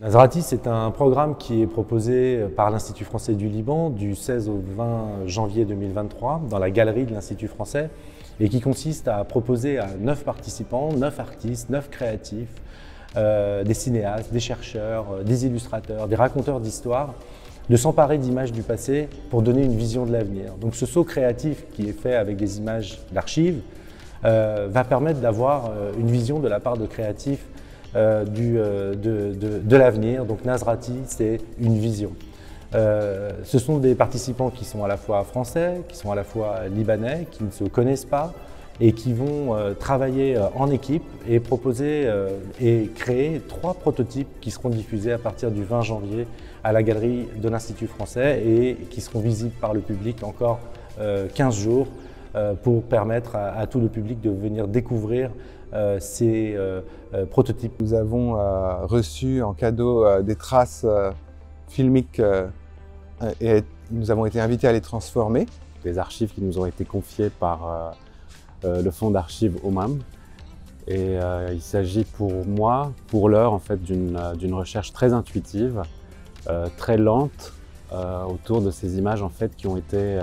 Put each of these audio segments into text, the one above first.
Nazrati, c'est un programme qui est proposé par l'Institut français du Liban du 16 au 20 janvier 2023 dans la galerie de l'Institut français et qui consiste à proposer à 9 participants, 9 artistes, 9 créatifs, des cinéastes, des chercheurs, des illustrateurs, des raconteurs d'histoires, de s'emparer d'images du passé pour donner une vision de l'avenir. Donc ce saut créatif qui est fait avec des images d'archives va permettre d'avoir une vision de la part de créatifs de l'avenir. Donc Nazrati, c'est une vision. Ce sont des participants qui sont à la fois français, qui sont à la fois libanais, qui ne se connaissent pas et qui vont travailler en équipe et proposer et créer 3 prototypes qui seront diffusés à partir du 20 janvier à la galerie de l'Institut français et qui seront visibles par le public encore 15 jours pour permettre à tout le public de venir découvrir ces prototypes. Nous avons reçu en cadeau des traces filmiques et nous avons été invités à les transformer. Des archives qui nous ont été confiées par le fonds d'archives OMAM. Et il s'agit pour moi, pour l'heure, en fait, d'une recherche très intuitive, très lente, autour de ces images en fait, qui ont été,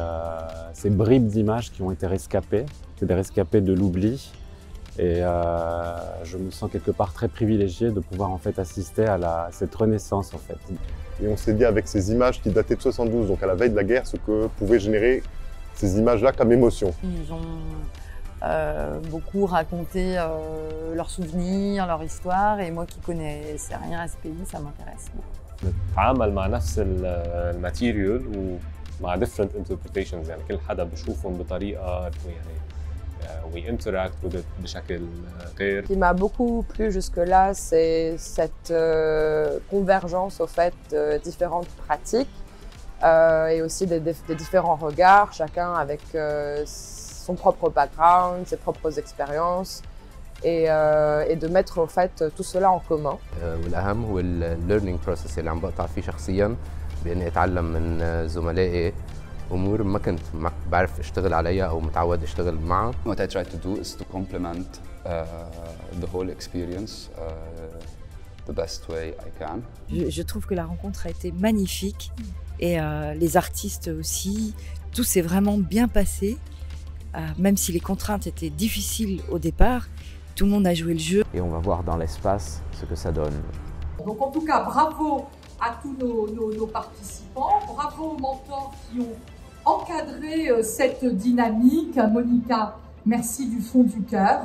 ces bribes d'images qui ont été rescapées. C'est des rescapés de l'oubli. Et je me sens quelque part très privilégié de pouvoir en fait assister à cette renaissance en fait. Et on s'est dit avec ces images qui dataient de 72, donc à la veille de la guerre, ce que pouvaient générer ces images-là comme émotion. Ils ont beaucoup raconté leurs souvenirs, leur histoire, et moi qui connaissais rien à ce pays, ça m'intéresse beaucoup. نتعامل مع نفس الماتيريال ومع different interpretations يعني كل حدا بشوفهم بطريقة يعني we interact with it بشكل غير. Ce qui m'a beaucoup plu jusque-là, c'est cette convergence au fait de différentes pratiques et aussi des différents regards, chacun avec son propre background, ses propres expériences. Et de mettre en fait tout cela en commun. والأهم هو الليرنينج بروسيس اللي عم بقطع فيه شخصيا بإني أتعلم من زملائي أمور ما كنت بعرف أشتغل عليها أو متعود أشتغل معها. What I try to do is to complement the whole experience the best way I can. Je trouve que la rencontre a été magnifique et les artistes aussi. Tout s'est vraiment bien passé, même si les contraintes étaient difficiles au départ. Tout le monde a joué le jeu. Et on va voir dans l'espace ce que ça donne. Donc en tout cas, bravo à tous nos participants, bravo aux mentors qui ont encadré cette dynamique. Monica, merci du fond du cœur.